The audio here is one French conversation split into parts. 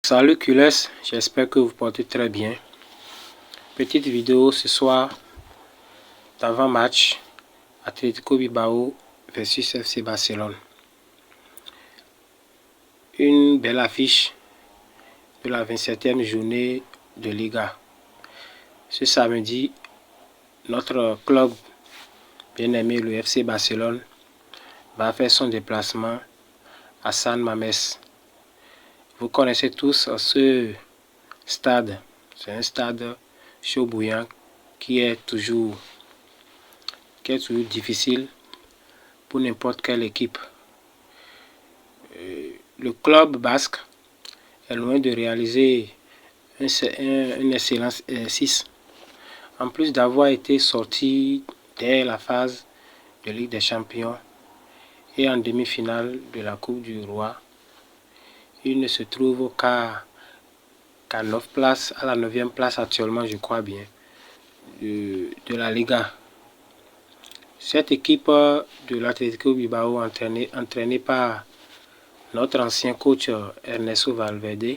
Salut Cules, j'espère que vous portez très bien. Petite vidéo ce soir d'avant-match Atlético Bilbao versus FC Barcelone. Une belle affiche de la 27e journée de Liga. Ce samedi, notre club bien-aimé, le FC Barcelone, va faire son déplacement à San Mamés. Vous connaissez tous ce stade. C'est un stade chaud bouillant qui est toujours difficile pour n'importe quelle équipe. Le club basque est loin de réaliser un excellent exercice. En plus d'avoir été sorti dès la phase de Ligue des Champions et en demi-finale de la Coupe du Roi, il ne se trouve qu'à 9 places, à la 9e place actuellement, je crois bien, de la Liga. Cette équipe de l'Atlético Bilbao entraînée par notre ancien coach Ernesto Valverde,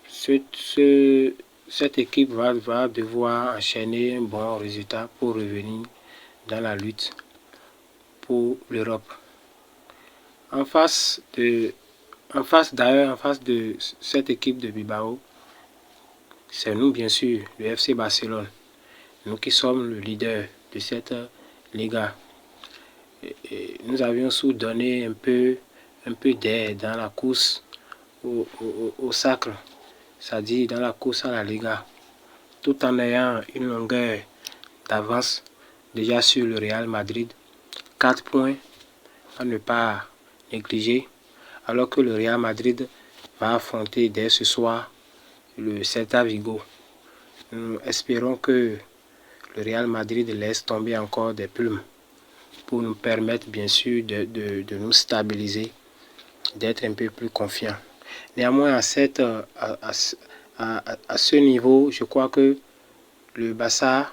cette équipe va devoir enchaîner un bon résultat pour revenir dans la lutte pour l'Europe. En face de cette équipe de Bilbao, c'est nous bien sûr, le FC Barcelone, nous qui sommes le leader de cette Liga. Et nous avions donné un peu d'air dans la course au sacre, c'est-à-dire dans la course à la Liga, tout en ayant une longueur d'avance déjà sur le Real Madrid, 4 points à ne pas négliger, alors que le Real Madrid va affronter dès ce soir le Celta Vigo. Nous espérons que le Real Madrid laisse tomber encore des plumes pour nous permettre bien sûr de nous stabiliser, d'être un peu plus confiants. Néanmoins, à ce niveau, je crois que le Barça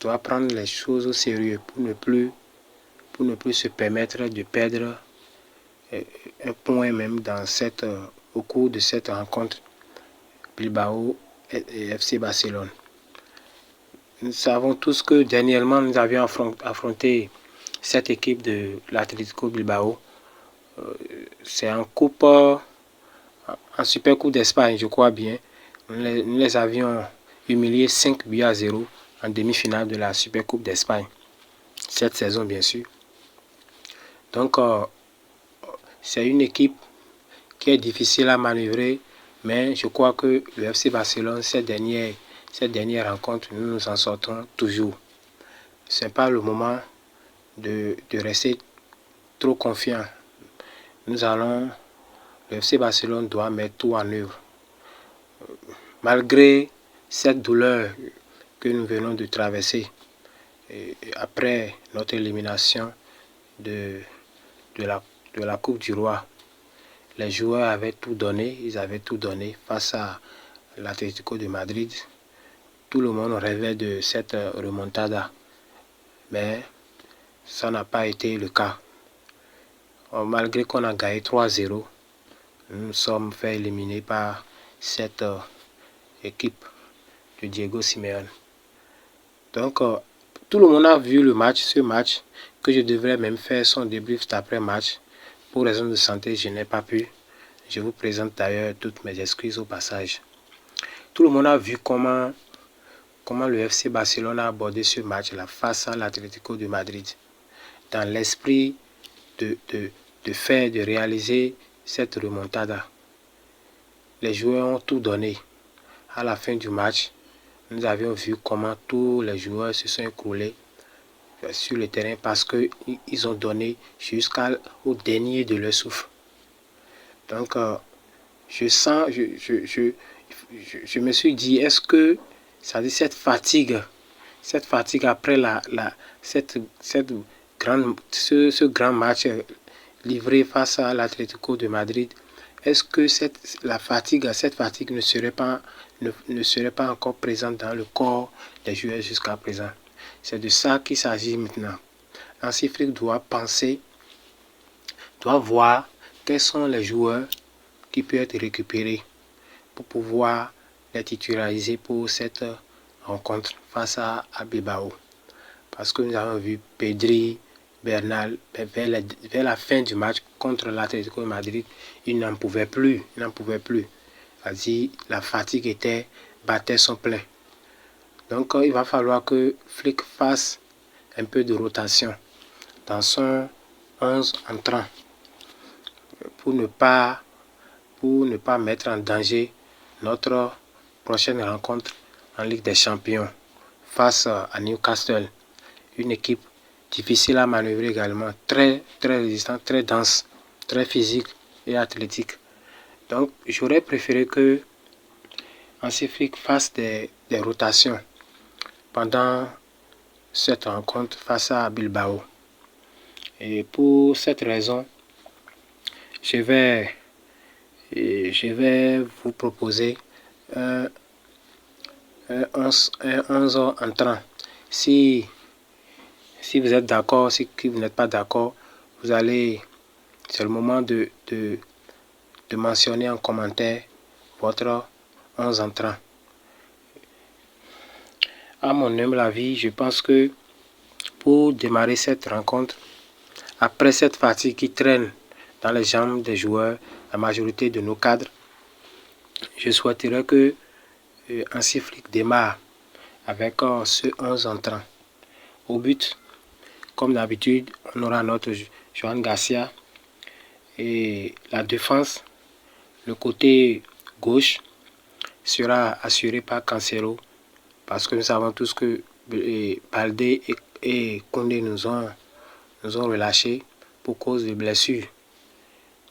doit prendre les choses au sérieux pour ne plus se permettre de perdre un point même au cours de cette rencontre Bilbao et FC Barcelone. Nous savons tous que dernièrement nous avions affronté cette équipe de l'Atlético Bilbao. C'est en coupe, en Super Coupe d'Espagne, je crois bien. Nous les avions humiliés 5-0 en demi-finale de la Super Coupe d'Espagne. Cette saison, bien sûr. Donc, c'est une équipe qui est difficile à manœuvrer, mais je crois que le FC Barcelone, cette dernière rencontre, nous nous en sortons toujours. Ce n'est pas le moment de rester trop confiant. Le FC Barcelone doit mettre tout en œuvre. Malgré cette douleur que nous venons de traverser, après notre élimination de la Coupe du Roi, les joueurs avaient tout donné, face à l'Atlético de Madrid. Tout le monde rêvait de cette remontada, mais ça n'a pas été le cas. Malgré qu'on a gagné 3-0, nous nous sommes fait éliminer par cette équipe de Diego Simeone. Donc, tout le monde a vu ce match, que je devrais même faire son débrief après-match. Pour raison de santé, je n'ai pas pu. Je vous présente d'ailleurs toutes mes excuses au passage. Tout le monde a vu comment le FC Barcelone a abordé ce match-là face à l'Atlético de Madrid. Dans l'esprit de réaliser cette remontada. Les joueurs ont tout donné. À la fin du match, nous avions vu comment tous les joueurs se sont écroulés sur le terrain parce qu'ils ont donné jusqu'au dernier de leur souffle. Donc, je me suis dit, est-ce que cette fatigue après ce grand match livré face à l'Atlético de Madrid, est-ce que cette fatigue ne serait pas encore présente dans le corps des joueurs jusqu'à présent? C'est de ça qu'il s'agit maintenant. Hansi Flick doit voir quels sont les joueurs qui peut être récupéré pour pouvoir les titulariser pour cette rencontre face à Bilbao. Parce que nous avons vu Pedri, Bernal, vers la fin du match contre l'Atlético de Madrid, il n'en pouvait plus. C'est-à-dire, la fatigue battait son plein. Donc, il va falloir que Flick fasse un peu de rotation dans son 11 entrant pour ne pas mettre en danger notre prochaine rencontre en Ligue des Champions face à Newcastle. Une équipe difficile à manœuvrer également, très résistante, très dense, très physique et athlétique. Donc, j'aurais préféré que Hansi Flick fasse des rotations pendant cette rencontre face à Bilbao. Et pour cette raison, je vais vous proposer un 11 entrant. Si vous êtes d'accord, si vous n'êtes pas d'accord, c'est le moment de mentionner en commentaire votre 11 entrant. À mon humble avis, je pense que pour démarrer cette rencontre, après cette fatigue qui traîne dans les jambes des joueurs, la majorité de nos cadres, je souhaiterais que Hansi Flick démarre avec ce 11 entrant. Au but, comme d'habitude, on aura notre Joan Garcia et la défense, le côté gauche sera assuré par Cancelo parce que nous savons tous que Baldé et Koundé nous ont relâchés pour cause de blessures.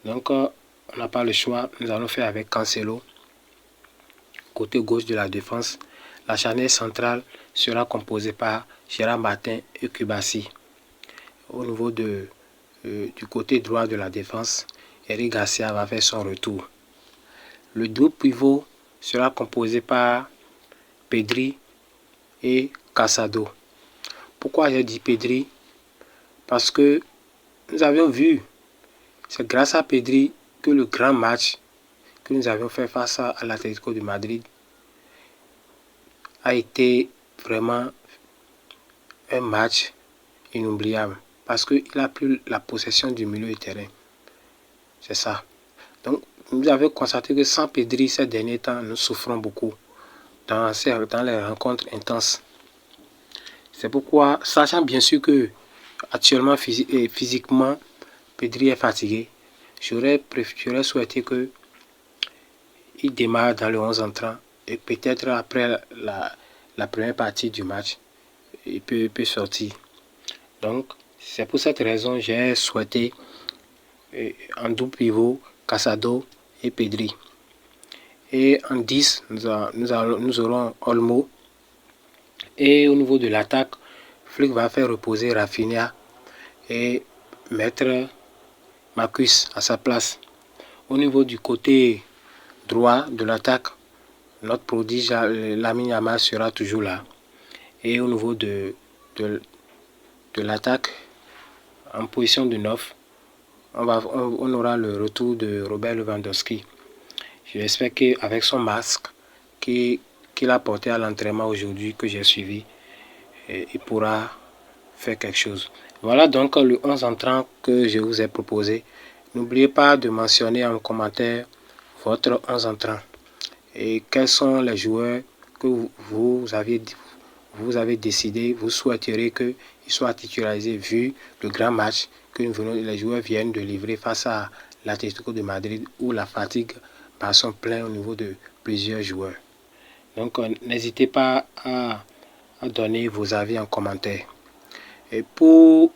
Donc, on n'a pas le choix. Nous allons faire avec Cancelo. Côté gauche de la défense, la charnière centrale sera composée par Gérard Martin et Kubasi. Au niveau du côté droit de la défense, Eric Garcia va faire son retour. Le double pivot sera composé par Pedri et Casado. Pourquoi j'ai dit Pedri? Parce que nous avions vu, c'est grâce à Pedri que le grand match que nous avions fait face à l'Atlético de Madrid a été vraiment un match inoubliable. Parce qu'il a plus la possession du milieu de terrain. C'est ça. Donc, nous avons constaté que sans Pedri, ces derniers temps, nous souffrons beaucoup dans les rencontres intenses. C'est pourquoi, sachant bien sûr que actuellement, physiquement, Pedri est fatigué, j'aurais souhaité qu'il démarre dans le 11 entrant et peut-être après la première partie du match, il peut sortir. Donc, c'est pour cette raison que j'ai souhaité en double pivot, Casado et Pedri. Et en 10, nous aurons Olmo. Et au niveau de l'attaque, Flick va faire reposer Rafinha et mettre Marcus à sa place. Au niveau du côté droit de l'attaque, notre prodige Lamine Yamal sera toujours là. Et au niveau de l'attaque, en position de 9, on aura le retour de Robert Lewandowski. J'espère qu'avec son masque qu'il a porté à l'entraînement aujourd'hui que j'ai suivi, il pourra faire quelque chose. Voilà donc le 11 entrant que je vous ai proposé. N'oubliez pas de mentionner en commentaire votre 11 entrant et quels sont les joueurs que vous avez décidé, vous souhaiterez qu'ils soient titularisés vu le grand match que les joueurs viennent de livrer face à l'Atlético de Madrid où la fatigue bat son plein au niveau de plusieurs joueurs. Donc n'hésitez pas à donner vos avis en commentaire. Et pour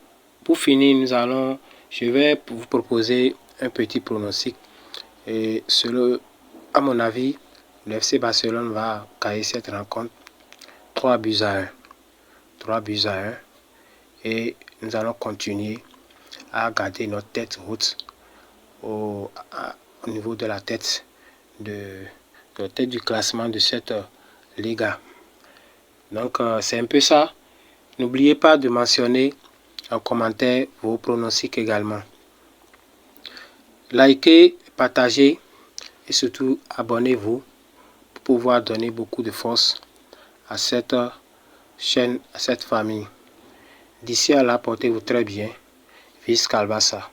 finir, je vais vous proposer un petit pronostic. Et à mon avis, le FC Barcelone va gagner cette rencontre 3 buts à 1. 3 buts à 1. Et nous allons continuer à garder notre tête haute au niveau de la tête du classement de cette Liga. Donc c'est un peu ça. N'oubliez pas de mentionner en commentaire vos pronostics également. Likez, partagez et surtout abonnez-vous pour pouvoir donner beaucoup de force à cette chaîne, à cette famille. D'ici à là, portez-vous très bien. Vice Calbasa.